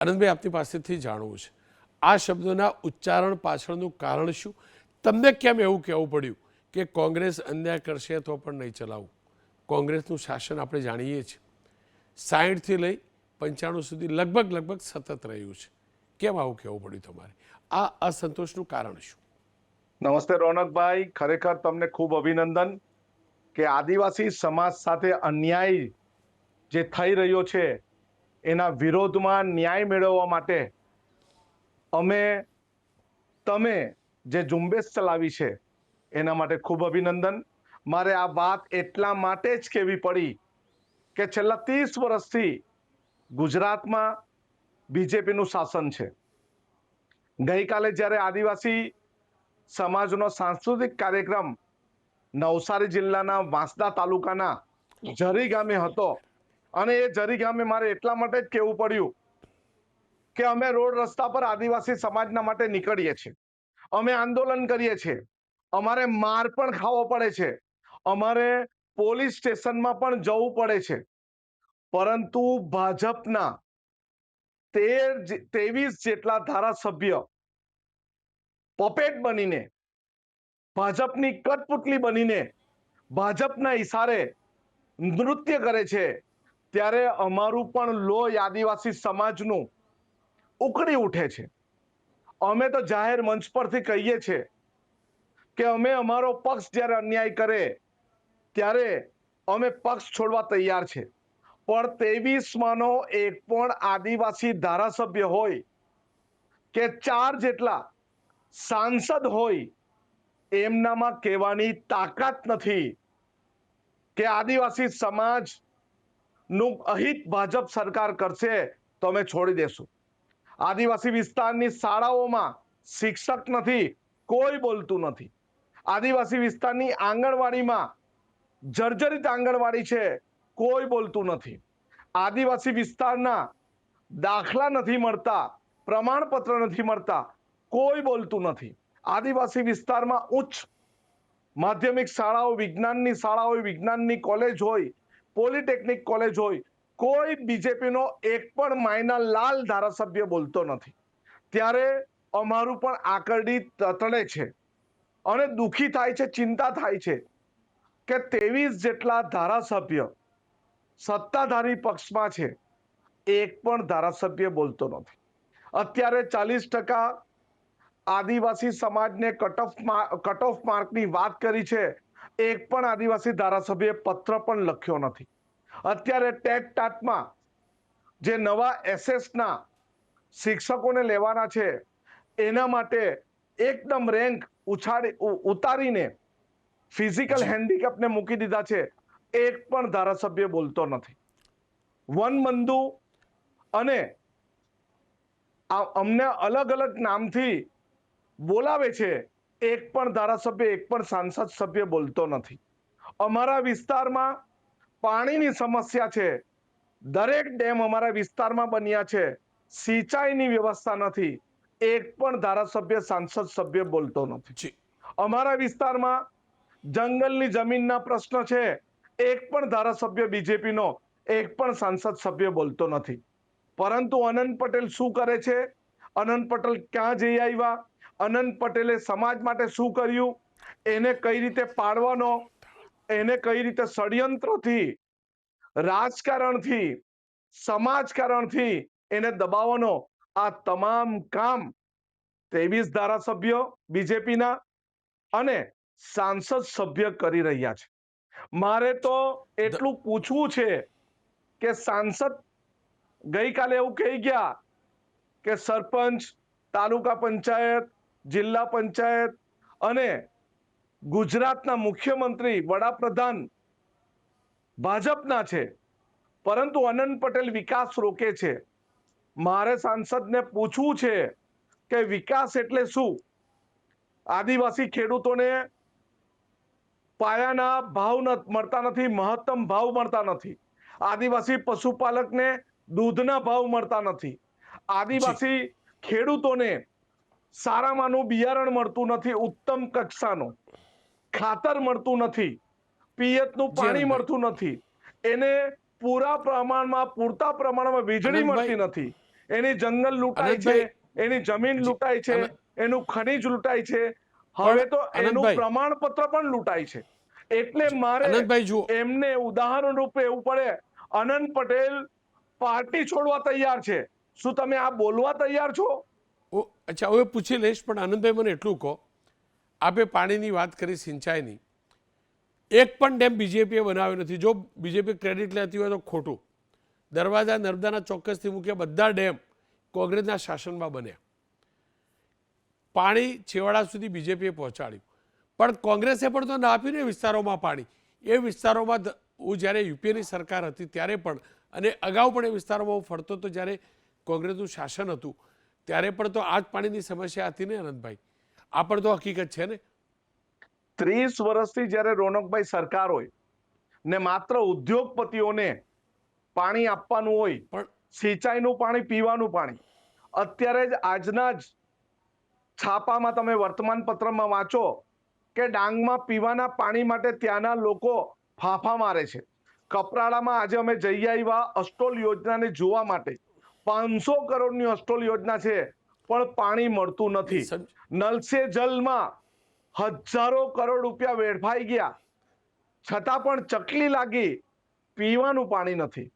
આનંદભાઈ, આપની પાસેથી જાણવું છે, આ શબ્દોના ઉચ્ચારણ પાછળનું કારણ શું? તમને કેમ એવું કહેવું પડ્યું કે કોંગ્રેસ અન્યાય કરશે તો પણ નહીં ચલાવું? કોંગ્રેસનું શાસન આપણે જાણીએ છીએ 60થી લઈ 95 સુધી લગભગ સતત રહ્યું છે. કેમ આવું કહેવું પડ્યું તમારે? આ અસંતોષનું કારણ શું? નમસ્તે રોનકભાઈ, ખરેખર તમને ખૂબ અભિનંદન કે આદિવાસી સમાજ સાથે અન્યાય જે થઈ રહ્યો છે એના વિરોધમાં ન્યાય મેળવવા માટે તમે જે ઝુંબેશ ચલાવી છે એના માટે ખૂબ અભિનંદન. મારે આ વાત એટલા માટે જ કહેવી પડી કે છેલ્લા 30 વર્ષથી ગુજરાતમાં બીજેપીનું શાસન છે. ગઈકાલે જ્યારે આદિવાસી સમાજનો સાંસ્કૃતિક કાર્યક્રમ નવસારી જિલ્લાના વાંસદા તાલુકાના જરી ગામે હતો, અને એ જરી ગામે મારે એટલા માટે જ કહેવું પડ્યું કે અમે રોડ રસ્તા પર આદિવાસી સમાજના માટે નીકળીએ છીએ, અમે આંદોલન કરીએ છીએ, અમારે માર પણ ખાવો પડે છે, અમારે પોલીસ સ્ટેશનમાં પણ જવું પડે છે, પરંતુ ભાજપના 23 જેટલા ધારાસભ્ય પપેટ બનીને, ભાજપની કઠપુતલી બનીને ભાજપના ઈશારે નૃત્ય કરે છે. ત્યારે અમારું પણ લોહી આદિવાસી સમાજનું ઉકળી ઉઠે છે. અમે તો જાહેર મંચ પરથી કહીએ છીએ કે અમે અમારો પક્ષ જ્યારે અન્યાય કરે ત્યારે અમે પક્ષ છોડવા તૈયાર છે, પણ 23માંનો એક પણ આદિવાસી ધારાસભ્ય હોય કે 4 જેટલા સાંસદ હોય, એમનામાં કહેવાની તાકાત નથી કે આદિવાસી સમાજનું અહિત ભાજપ સરકાર કરશે તો અમે છોડી દેશું. આદિવાસી વિસ્તારની શાળાઓમાં શિક્ષક નથી, કોઈ બોલતું નથી. આદિવાસી વિસ્તારની આંગણવાડીમાં જર્જરિત આંગણવાડી છે, કોઈ બોલતું નથી. આદિવાસી વિસ્તારના દાખલા નથી મળતા, પ્રમાણપત્ર નથી મળતા, કોઈ બોલતું નથી. આદિવાસી વિસ્તારમાં ઉચ્ચ માધ્યમિક શાળાઓ, વિજ્ઞાનની શાળાઓ, વિજ્ઞાનની કોલેજ હોય, પોલિટેકનિક કોલેજ હોય, કોઈ બીજેપીનો એક પણ માયના લાલ ધારાસભ્ય બોલતો નથી. ત્યારે અમારું પણ આકરડી તતડે છે અને દુખી થાય છે, ચિંતા થાય છે કે 23 જેટલા ધારાસભ્ય સત્તાધારી પક્ષમાં છે, એક પણ ધારાસભ્ય બોલતો નથી. અત્યારે 40% આદિવાસી સમાજને કટ ઓફ માર્કની વાત કરી છે, એક પણ આદિવાસી ધારાસભ્યએ પત્ર પણ લખ્યો નથી. અત્યારે ટેટ ટાટમાં જે નવા એસએસના શિક્ષકોને લેવાના છે એના માટે એકદમ રેન્ક ઉતારીને ફિઝિકલ હેન્ડીકેપને મૂકી દીધા છે, એક પણ ધારાસભ્ય બોલતો નથી. વનબંધુ અને અમને અલગ અલગ નામથી બોલાવે છે, એક પણ ધારાસભ્ય, એક પણ સાંસદ સભ્ય બોલતો નથી. અમારા વિસ્તારમાં પાણીની સમસ્યા છે, દરેક ડેમ અમારા વિસ્તારમાં બન્યા છે, સિંચાઈની વ્યવસ્થા નથી, એક પણ ધારાસભ્ય, સાંસદ સભ્ય બોલતો નથી. અમારા વિસ્તારમાં જંગલની જમીનના પ્રશ્ન છે, એક પણ ધારાસભ્ય બીજેપીનો, એક પણ સાંસદ સભ્ય બોલતો નથી. પરંતુ અનંત પટેલ શું કરે છે? અનંત પટેલ ક્યાં જઈ આવ્યા? અનંત પટેલે સમાજ માટે શું કર્યું? એને કઈ રીતે પાડવાનો, એને કઈ રીતે ષડયંત્રથી, રાજકારણથી, સમાજકારણથી એને દબાવવાનો, આ તમામ કામ 23 ધારાસભ્યો બીજેપીના અને સાંસદ સભ્ય કરી રહ્યા છે. મારે તો એટલું પૂછવું છે કે સાંસદ ગઈકાલે એવું કહી ગયા કે સરપંચ, તાલુકા પંચાયત, જિલ્લા પંચાયત અને ગુજરાતના મુખ્યમંત્રી, વડાપ્રધાન ભાજપના છે, પરંતુ અનંત પટેલ વિકાસ રોકે છે. મારે સાંસદને પૂછવું છે કે વિકાસ એટલે શું? આદિવાસી ખેડૂતોને પાયાના ભાવ મળતા નથી, મહત્તમ ભાવ મળતા નથી. આદિવાસી પશુપાલકને દૂધના ભાવ મળતા નથી. આદિવાસી ખેડૂતોને સારામાંનું બિયારણ મળતું નથી, ઉત્તમ કક્ષાનું ખાતર મળતું નથી, પિયતનું પાણી મળતું નથી, એને પૂરતા પ્રમાણમાં વીજળી મળતી નથી. એની જંગલ લૂંટાય છે, આનંદભાઈ એની જમીન જી, લૂંટાય છે, એનું ખનીજ લૂંટાય છે, હવે તો એનું આનંદભાઈ પ્રમાણપત્ર પણ લૂંટાય છે. એટલે મારે આનંદભાઈ જુઓ, એમને ઉદાહરણ રૂપે એવું પડે, અનંત પટેલ પાર્ટી છોડવા તૈયાર છે, શું તમે આ બોલવા તૈયાર છો? અચ્છા હવે પૂછી લઈશ, પણ આનંદભાઈ મને એટલું કહો, આપે પાણીની વાત કરી, સિંચાઈની, એક પણ ડેમ બીજેપીએ બનાવ્યો નથી. જો બીજેપી ક્રેડિટ લેતી હોય તો ખોટું. દરવાજા નર્મદાના ચોક્કસથી મૂક્યા બધા ડેમ કોંગ્રેસના શાસનમાં બન્યા. પાણી છેવાડા સુધી બીજેપીએ પહોંચાડ્યું, પણ કોંગ્રેસે પણ તો ના આપ્યું ને વિસ્તારોમાં પાણી. એ વિસ્તારોમાં હું જ્યારે યુપીએની સરકાર હતી ત્યારે પણ, અને અગાઉ પણ એ વિસ્તારોમાં હું ફરતો હતો જ્યારે કોંગ્રેસનું શાસન હતું, ત્યારે પણ તો આ જ પાણીની સમસ્યા હતી ને અનંતભાઈ? આ પણ તો હકીકત છે ને. 30 વર્ષથી જ્યારે રોનકભાઈ સરકાર હોય ને માત્ર ઉદ્યોગપતિઓને પાણી આપવાનું હોય, પણ સિંચાઈનું પાણી, પીવાનું પાણી, અત્યારે જ આજના જ છાપામાં તમે વર્તમાન પત્રમાં વાંચો કે ડાંગમાં પીવાના પાણી માટે ત્યાંના લોકો ફાંફા મારે છે. કપરાડામાં આજે અમે જઈ આવ્યા અસ્ટોલ યોજનાને જોવા માટે. 500 કરોડની અસ્ટોલ યોજના છે, પણ પાણી મળતું નથી. નલ સે જલમાં હજારો કરોડ રૂપિયા વેડફાઈ ગયા, છતાં પણ ચકલી લાગી, પીવાનું પાણી નથી.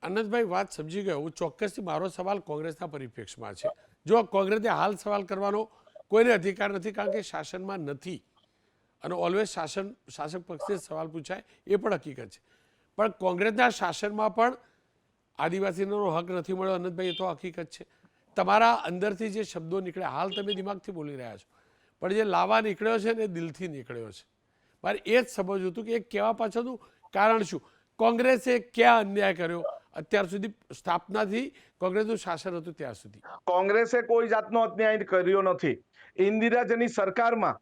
આનંદભાઈ વાત સમજી ગયો. હું ચોક્કસથી, મારો સવાલ કોંગ્રેસના પરિપ્રેક્ષમાં છે. જો કોંગ્રેસને હાલ સવાલ કરવાનો કોઈને અધિકાર નથી, કારણ કે શાસનમાં નથી, અને ઓલવેઝ શાસક પક્ષે સવાલ પૂછાય એ પણ હકીકત છે. પણ કોંગ્રેસના શાસનમાં પણ આદિવાસીનો હક નથી મળ્યો આનંદભાઈ, એ તો હકીકત છે. તમારા અંદરથી જે શબ્દો નીકળ્યા, હાલ તમે દિમાગથી બોલી રહ્યા છો, પણ જે લાવા નીકળ્યો છે ને એ દિલથી નીકળ્યો છે. મારે એ જ સમજવું હતું કે એ કહેવા પાછળનું કારણ શું? કોંગ્રેસે ક્યાં અન્યાય કર્યો અત્યાર સુધી, સ્થાપનાથી કોંગ્રેસનું શાસન હતું ત્યાં સુધી? કોંગ્રેસે કોઈ જાતનો અન્યાય કર્યો નથી. ઇન્દિરાજીની સરકારમાં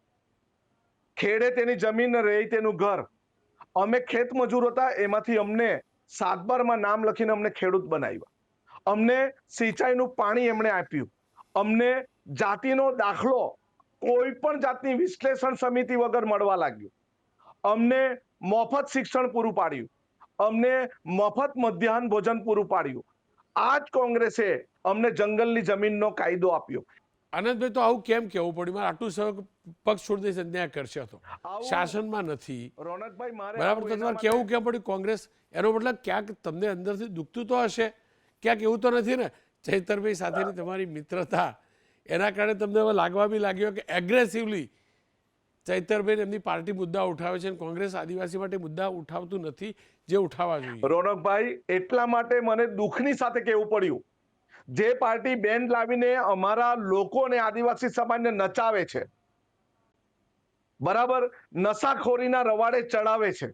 ખેડે તેની જમીન, રહે તેનું ઘર. અમે ખેત મજૂર હતા, એમાંથી અમને 7/12માં નામ લખીને અમને ખેડૂત બનાવ્યા. અમને સિંચાઈનું પાણી એમણે આપ્યું. અમને જાતિનો દાખલો કોઈ પણ જાતની વિશ્લેષણ સમિતિ વગર મળવા લાગ્યું. અમને મફત શિક્ષણ પૂરું પાડ્યું. અમને મફત મધ્યાહન ભોજન પૂરું પાડ્યું. આ જ કોંગ્રેસે અમને જંગલની જમીનનો કાયદો આપ્યો. આનંદભાઈ, તો આવું કેમ કહેવું પડ્યું? મારે આટલું સહ પક્ષ છોડી દઈશ, અન્યાય કરશે તો શાસનમાં નથી, રોનકભાઈ, મારે બરાબર, તો તમારે કેવું કેમ પડ્યું કોંગ્રેસ? એનો મતલબ ક્યાંક તમને અંદરથી દુખતું તો હશે, ક્યાંક એવું તો નથી ને? ચૈતરભાઈ સાથેની તમારી મિત્રતા, એના કારણે તમને હવે લાગવા બી લાગ્યો કે એગ્રેસિવલી ચૈતરભાઈ એમની પાર્ટી મુદ્દા ઉઠાવે છે, અને કોંગ્રેસ આદિવાસી માટે મુદ્દા ઉઠાવતું નથી જે ઉઠાવવા જોઈએ. રોનકભાઈ, એટલા માટે મને દુઃખની સાથે કહેવું પડ્યું, જે પાર્ટી બેન લાવીને અમારા લોકોને, આદિવાસી સમાજને નચાવે છે, બરાબર, નશાખોરીના રવાડે ચડાવે છે,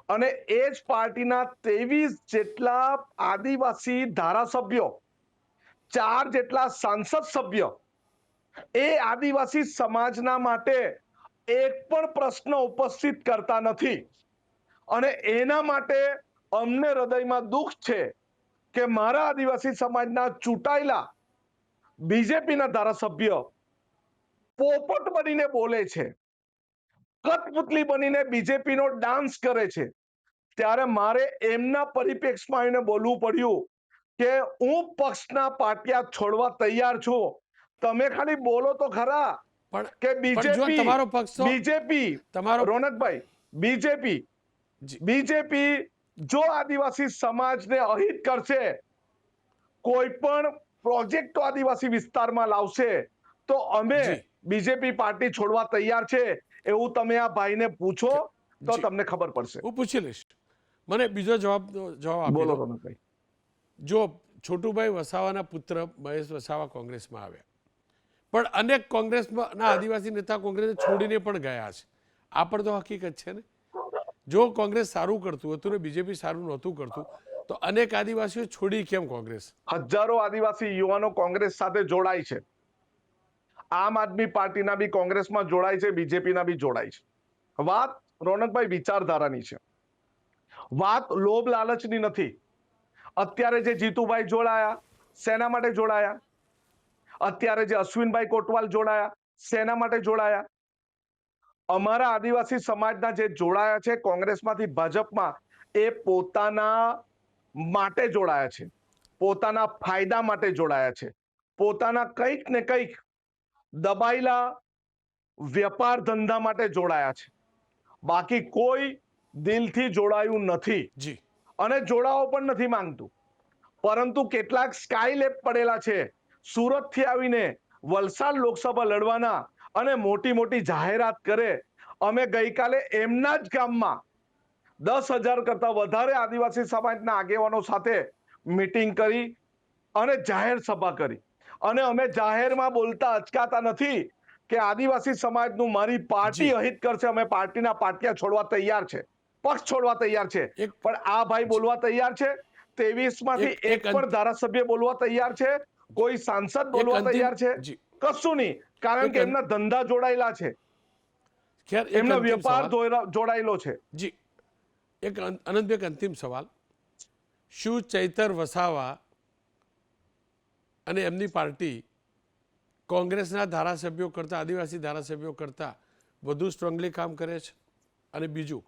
અને એ જ પાર્ટીના 23 જેટલા આદિવાસી ધારાસભ્યો, 4 જેટલા સાંસદ સભ્ય એ આદિવાસી સમાજના માટે એક પણ પ્રશ્ન ઉપસ્થિત કરતા નથી. અને એના માટે અમને હૃદયમાં દુઃખ છે કે મારા આદિવાસી સમાજના ચૂંટાયેલા બીજેપીના ધારાસભ્ય પોપટ બનીને બોલે છે, કઠપુતલી બનીને બીજેપીનો ડાન્સ કરે છે. ત્યારે મારે એમના પરિપ્રેક્ષમાં આવીને બોલવું પડ્યું કે હું પક્ષના પાટિયા છોડવા તૈયાર છું. તમે ખાલી બોલો તો ખરા પણ કે બીજેપી, તમારો પક્ષ તો, બીજેપી, તમારો, રોનકભાઈ, બીજેપી જો આદિવાસી સમાજને અહિત કરશે, કોઈ પણ પ્રોજેક્ટ આદિવાસી વિસ્તારમાં લાવશે, તો અમે બીજેપી પાર્ટી છોડવા તૈયાર છે. એવું તમે આ ભાઈને પૂછો તો તમને ખબર પડશે. હું પૂછી લઈશ. મને બીજો જવાબ આપી દો. રોનકભાઈ, જો છોટુભાઈ વસાવાના પુત્ર મહેશ વસાવા કોંગ્રેસમાં આવ્યા, પણ અનેક કોંગ્રેસના આદિવાસી નેતા કોંગ્રેસને છોડીને પણ ગયા છે. આ પણ તો હકીકત છે ને. જો કોંગ્રેસ સારું કરતું હતું ને બીજેપી સારું નહોતું કરતું, તો અનેક આદિવાસીઓ છોડી કેમ કોંગ્રેસ? હજારો આદિવાસી યુવાનો કોંગ્રેસ સાથે જોડાય છે. આમ આદમી પાર્ટીના બી કોંગ્રેસમાં જોડાય છે, બીજેપીના બી જોડાય છે. વાત, રોનકભાઈ, વિચારધારાની છે. વાત લોભ લાલચની નથી. અત્યારે જે જીતુભાઈ જોડાયા, શેના માટે જોડાયા? અત્યારે જે અશ્વિનભાઈ કોટવાલ જોડાયા, શેના માટે જોડાયા? અમારા આદિવાસી સમાજના જે જોડાયા છે કોંગ્રેસમાંથી ભાજપમાં, એ પોતાના માટે જોડાયા છે, પોતાના ફાયદા માટે જોડાયા છે, પોતાના કંઈક ને કંઈક દબાયેલા વેપાર ધંધા માટે જોડાયા છે, બાકી કોઈ દિલથી જોડાયું નથી જી અને જોડાવો પણ નથી માંગતું. પરંતુ કેટલાક સ્કાયલેબ પડેલા છે સુરતથી આવીને વલસાડ લોકસભા લડવાના અને મોટી મોટી જાહેરાત કરે. અમે ગઈકાલે એમના જ ગામમાં 10,000 કરતા વધારે આદિવાસી સમાજના આગેવાનો સાથે મીટિંગ કરી અને જાહેર સભા કરી અને અમે જાહેરમાં બોલતા અચકાતા નથી કે આદિવાસી સમાજનું મારી પાર્ટી જી. અહિત કરશે, અમે પાર્ટીના પાટિયા છોડવા તૈયાર છે, પક્ષ છોડવા તૈયાર છે. એક પણ આ ભાઈ બોલવા તૈયાર છે. 23 માંથી એક પણ ધારાસભ્ય બોલવા તૈયાર છે, કોઈ સાંસદ બોલવા તૈયાર છે? જી કશું નહીં, કારણ કે એમના ધંધા જોડાયેલા છે, ખેર એક એમનો અંતિમ વેપાર સવાલ જોડાયેલો છે. જી એક અનંતભાઈ એક અંતિમ સવાલ, શું ચૈતર વસાવા અને એમની પાર્ટી કોંગ્રેસના ધારાસભ્યો કરતાં, આદિવાસી ધારાસભ્યો કરતાં વધુ સ્ટ્રોંગલી કામ કરે છે? અને બીજું,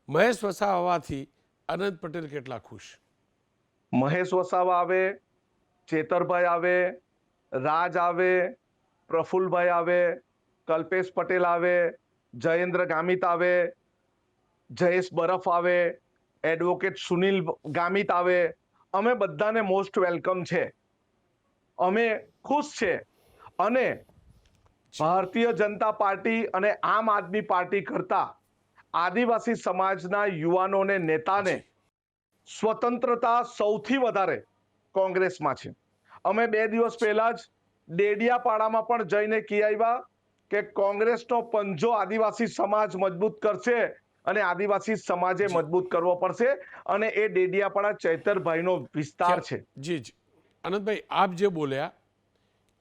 મહેશ વસાવા આવવાથી અનંત પટેલ કેટલા ખુશ? મહેશ વસાવા આવે, ચેતરભાઈ આવે, રાજ આવે, પ્રફુલભાઈ આવે, કલ્પેશ પટેલ આવે, જયેન્દ્ર ગામિત આવે, જયેશ બરફ આવે, એડવોકેટ સુનિલ ગામિત આવે, અમે બધાને મોસ્ટ વેલકમ છે, અમે ખુશ છે. અને ભારતીય જનતા પાર્ટી અને આમ આદમી પાર્ટી કરતા આદિવાસી સમાજના યુવાનોને, નેતાને સ્વતંત્રતા સૌથી વધારે કોંગ્રેસમાં છે. અમે 2 દિવસ પહેલા જ ડેડિયાપાડામાં પણ જઈને કહી આવ્યા કે કોંગ્રેસનો પંજો આદિવાસી સમાજ મજબૂત કરશે અને આદિવાસી સમાજે મજબૂત કરવો પડશે. અને એ ડેડિયાપાડા ચૈતરભાઈનો વિસ્તાર છે. જી જી અનંતભાઈ, આપ જે બોલ્યા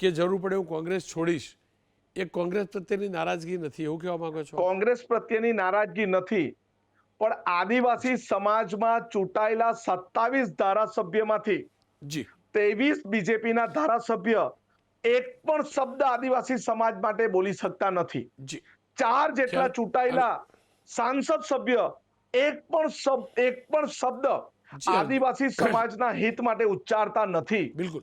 કે જરૂર પડે હું કોંગ્રેસ છોડીશ, એ કોંગ્રેસ પ્રત્યેની નારાજગી નથી, એવું કહેવા માંગો છો? કોંગ્રેસ પ્રત્યેની નારાજગી નથી, પણ આદિવાસી સમાજમાં ચૂંટાયેલા 27 ધારાસભ્યમાંથી જી 23 બીજેપીના ધારાસભ્ય એક પણ શબ્દ આદિવાસી સમાજ માટે બોલી શકતા નથી. જી 4 જેટલા ચૂંટાયેલા સાંસદ સભ્ય એક પણ શબ્દ આદિવાસી સમાજના હિત માટે ઉચ્ચારતા નથી. બિલકુલ.